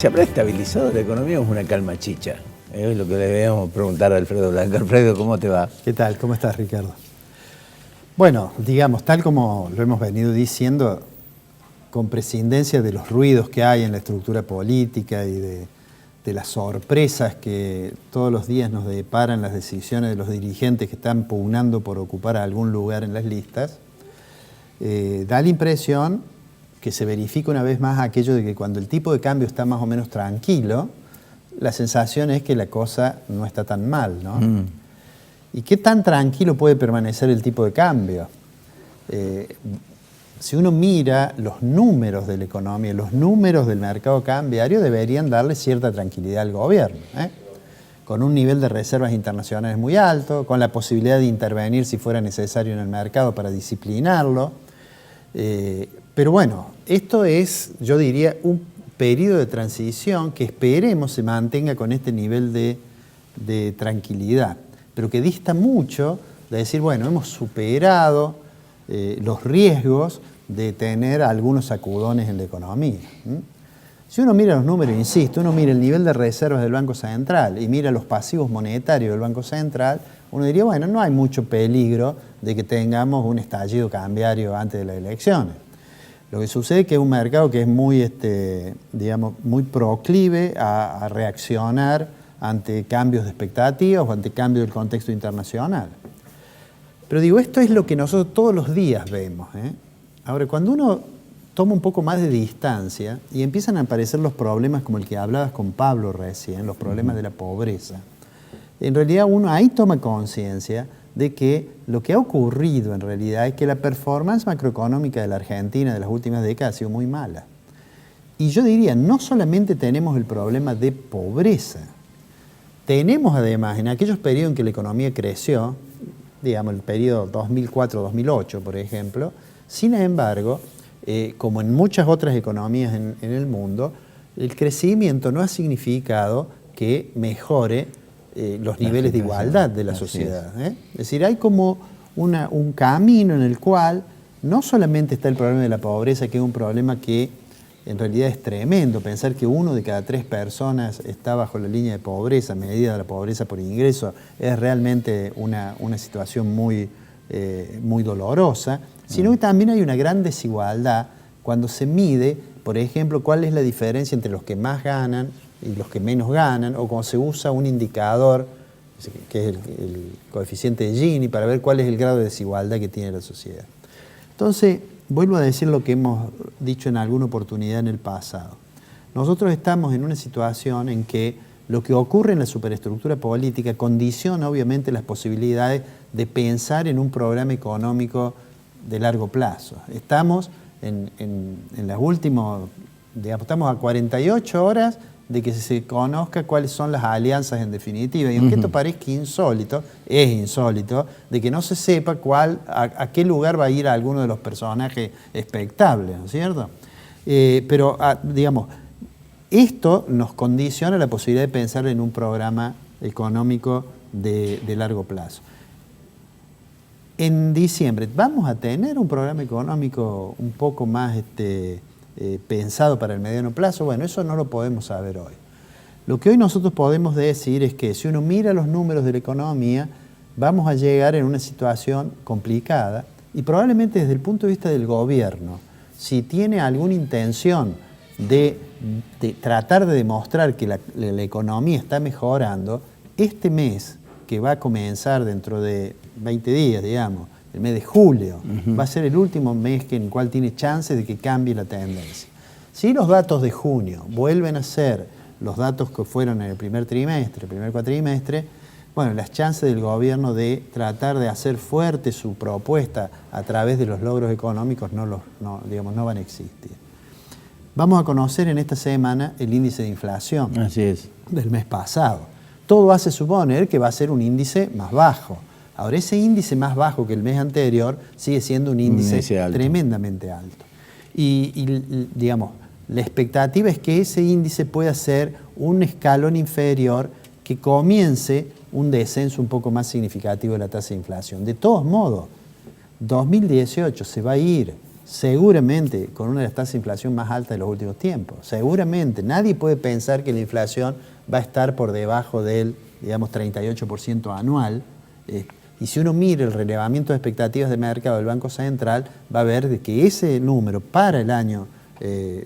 ¿Se habrá estabilizado la economía o es una calma chicha? Es lo que le debemos preguntar a Alfredo Blanco. Alfredo, ¿cómo te va? ¿Qué tal? ¿Cómo estás, Ricardo? Bueno, digamos, tal como lo hemos venido diciendo, con prescindencia de los ruidos que hay en la estructura política y de las sorpresas que todos los días nos deparan las decisiones de los dirigentes que están pugnando por ocupar algún lugar en las listas, da la impresión que se verifica una vez más aquello de que cuando el tipo de cambio está más o menos tranquilo, la sensación es que la cosa no está tan mal, ¿no? ¿Y qué tan tranquilo puede permanecer el tipo de cambio? Si uno mira los números de la economía, los números del mercado cambiario deberían darle cierta tranquilidad al gobierno, con un nivel de reservas internacionales muy alto, con la posibilidad de intervenir si fuera necesario en el mercado para disciplinarlo. Pero bueno, esto es, yo diría, un periodo de transición que esperemos se mantenga con este nivel de tranquilidad, pero que dista mucho de decir, bueno, hemos superado los riesgos de tener algunos sacudones en la economía. Si uno mira los números, insisto, uno mira el nivel de reservas del Banco Central y mira los pasivos monetarios del Banco Central, uno diría, bueno, no hay mucho peligro de que tengamos un estallido cambiario antes de las elecciones. Lo que sucede es que es un mercado que es muy, digamos, muy proclive a reaccionar ante cambios de expectativas o ante cambios del contexto internacional. Pero digo, esto es lo que nosotros todos los días vemos. Ahora, cuando uno toma un poco más de distancia y empiezan a aparecer los problemas como el que hablabas con Pablo recién, los problemas de la pobreza, en realidad uno ahí toma conciencia de que lo que ha ocurrido en realidad es que la performance macroeconómica de la Argentina de las últimas décadas ha sido muy mala. Y yo diría, no solamente tenemos el problema de pobreza, tenemos además en aquellos periodos en que la economía creció, digamos el periodo 2004-2008 por ejemplo, sin embargo, como en muchas otras economías en el mundo, el crecimiento no ha significado que mejore los niveles de igualdad de la sociedad. Es decir, hay como un camino en el cual no solamente está el problema de la pobreza, que es un problema que en realidad es tremendo. Pensar que 1 de cada 3 personas está bajo la línea de pobreza, medida de la pobreza por ingreso, es realmente una situación muy, muy dolorosa, sino que también hay una gran desigualdad cuando se mide, por ejemplo, cuál es la diferencia entre los que más ganan y los que menos ganan, o cuando se usa un indicador, que es el coeficiente de Gini, para ver cuál es el grado de desigualdad que tiene la sociedad. Entonces, vuelvo a decir lo que hemos dicho en alguna oportunidad en el pasado. Nosotros estamos en una situación en que lo que ocurre en la superestructura política condiciona obviamente las posibilidades de pensar en un programa económico de largo plazo. Estamos en las últimas, digamos, estamos a 48 horas de que se conozca cuáles son las alianzas en definitiva. Y aunque esto parezca insólito, es insólito, de que no se sepa a qué lugar va a ir alguno de los personajes expectables, ¿no es cierto? Pero, digamos, esto nos condiciona la posibilidad de pensar en un programa económico de largo plazo. En diciembre, ¿vamos a tener un programa económico un poco más pensado para el mediano plazo? Bueno, eso no lo podemos saber hoy. Lo que hoy nosotros podemos decir es que si uno mira los números de la economía, vamos a llegar en una situación complicada y probablemente desde el punto de vista del gobierno, si tiene alguna intención de tratar de demostrar que la economía está mejorando, este mes que va a comenzar dentro de 20 días, digamos, el mes de julio, va a ser el último mes en el cual tiene chances de que cambie la tendencia. Si los datos de junio vuelven a ser los datos que fueron en el primer trimestre, el primer cuatrimestre, bueno, las chances del gobierno de tratar de hacer fuerte su propuesta a través de los logros económicos no van a existir. Vamos a conocer en esta semana el índice de inflación del mes pasado. Todo hace suponer que va a ser un índice más bajo. Ahora, ese índice más bajo que el mes anterior sigue siendo un índice tremendamente alto. Y, digamos, la expectativa es que ese índice pueda ser un escalón inferior que comience un descenso un poco más significativo de la tasa de inflación. De todos modos, 2018 se va a ir seguramente con una de las tasas de inflación más altas de los últimos tiempos. Seguramente. Nadie puede pensar que la inflación va a estar por debajo del, digamos, 38% anual. Y si uno mira el relevamiento de expectativas de mercado del Banco Central, va a ver de que ese número para el año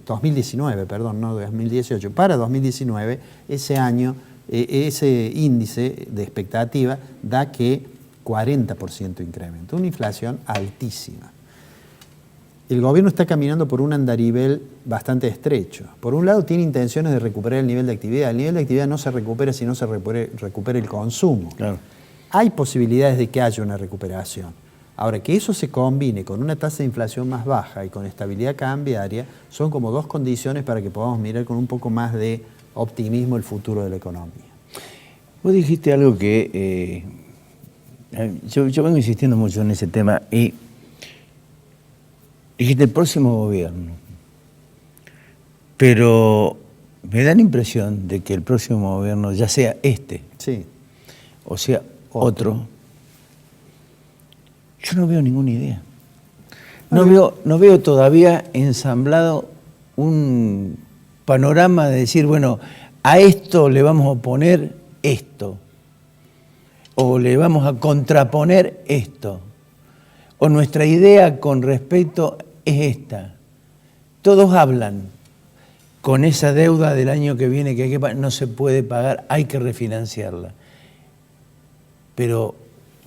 2019, perdón, no 2018, para 2019, ese año, ese índice de expectativa da que 40% incremento, una inflación altísima. El gobierno está caminando por un andarivel bastante estrecho. Por un lado tiene intenciones de recuperar el nivel de actividad. El nivel de actividad no se recupera si no se recupera el consumo. Claro. Hay posibilidades de que haya una recuperación. Ahora, que eso se combine con una tasa de inflación más baja y con estabilidad cambiaria son como dos condiciones para que podamos mirar con un poco más de optimismo el futuro de la economía. Vos dijiste algo que yo vengo insistiendo mucho en ese tema y dijiste el próximo gobierno, pero me da la impresión de que el próximo gobierno ya sea este, Sí. o sea otro. Yo no veo ninguna idea. No veo todavía ensamblado un panorama de decir, bueno, a esto le vamos a poner esto, o le vamos a contraponer esto, o nuestra idea con respecto es esta. Todos hablan con esa deuda del año que viene que hay que pagar, no se puede pagar, hay que refinanciarla. Pero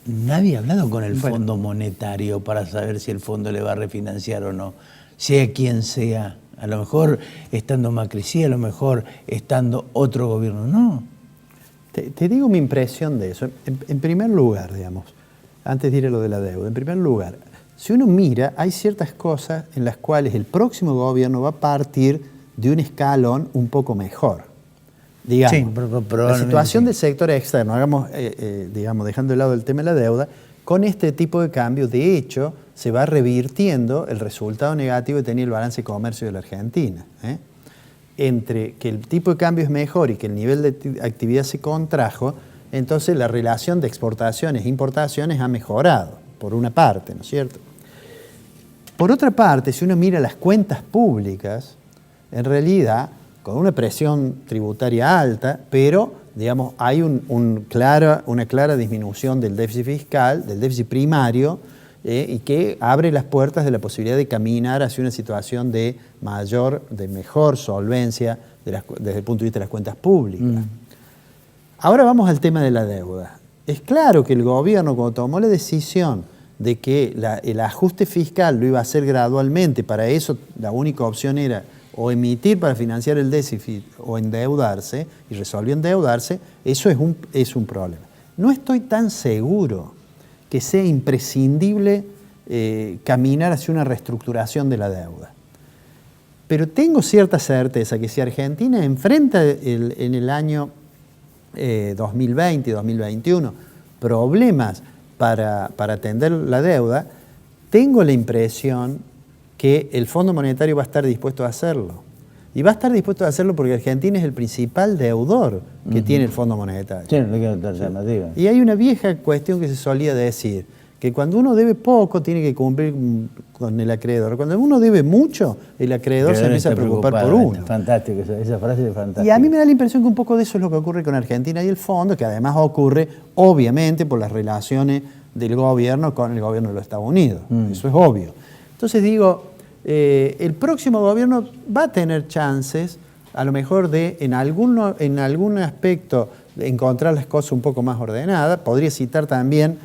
nadie ha hablado con el Fondo Monetario para saber si el fondo le va a refinanciar o no, sea quien sea. A lo mejor estando Macri, sí, a lo mejor estando otro gobierno, no. Te digo mi impresión de eso. En primer lugar, digamos, antes de ir a lo de la deuda, en primer lugar, si uno mira, hay ciertas cosas en las cuales el próximo gobierno va a partir de un escalón un poco mejor. Digamos, sí, la situación del sector externo, digamos, dejando de lado el tema de la deuda, con este tipo de cambio, de hecho, se va revirtiendo el resultado negativo que tenía el balance de comercio de la Argentina. Entre que el tipo de cambio es mejor y que el nivel de actividad se contrajo, entonces la relación de exportaciones e importaciones ha mejorado, por una parte, ¿no es cierto? Por otra parte, si uno mira las cuentas públicas, en realidad, con una presión tributaria alta, pero digamos, hay una clara disminución del déficit fiscal, del déficit primario, y que abre las puertas de la posibilidad de caminar hacia una situación de mejor solvencia desde el punto de vista de las cuentas públicas. Ahora vamos al tema de la deuda. Es claro que el gobierno, cuando tomó la decisión de que el ajuste fiscal lo iba a hacer gradualmente, para eso la única opción era o emitir para financiar el déficit o endeudarse, y resolvió endeudarse, eso es un problema. No estoy tan seguro que sea imprescindible caminar hacia una reestructuración de la deuda. Pero tengo cierta certeza que si Argentina enfrenta en el año 2020 y 2021 problemas para atender la deuda, tengo la impresión que el Fondo Monetario va a estar dispuesto a hacerlo. Y va a estar dispuesto a hacerlo porque Argentina es el principal deudor que tiene el Fondo Monetario. Sí, no quiero alternativa. Y hay una vieja cuestión que se solía decir, que cuando uno debe poco tiene que cumplir con el acreedor. Cuando uno debe mucho, el acreedor se empieza a preocupar por uno. Fantástico, esa frase es fantástica. Y a mí me da la impresión que un poco de eso es lo que ocurre con Argentina y el fondo, que además ocurre obviamente por las relaciones del gobierno con el gobierno de los Estados Unidos. Eso es obvio. Entonces digo, el próximo gobierno va a tener chances, a lo mejor de en algún aspecto de encontrar las cosas un poco más ordenadas. Podría citar también,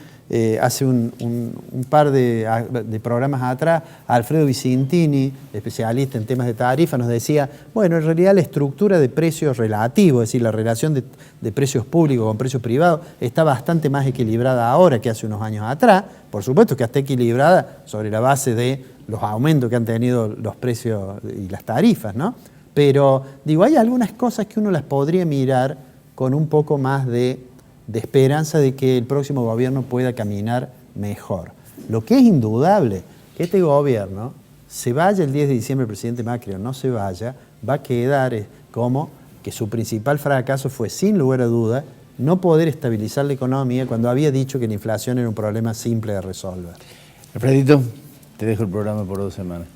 hace un par de programas atrás, a Alfredo Vicentini, especialista en temas de tarifa, nos decía, bueno, en realidad la estructura de precios relativos, es decir, la relación de precios públicos con precios privados, está bastante más equilibrada ahora que hace unos años atrás. Por supuesto que está equilibrada sobre la base de los aumentos que han tenido los precios y las tarifas, ¿no? Pero, digo, hay algunas cosas que uno las podría mirar con un poco más de esperanza de que el próximo gobierno pueda caminar mejor. Lo que es indudable, que este gobierno, se vaya el 10 de diciembre el presidente Macri o no se vaya, va a quedar como que su principal fracaso fue, sin lugar a duda, no poder estabilizar la economía cuando había dicho que la inflación era un problema simple de resolver. Alfredito, te dejo el programa por 2 semanas.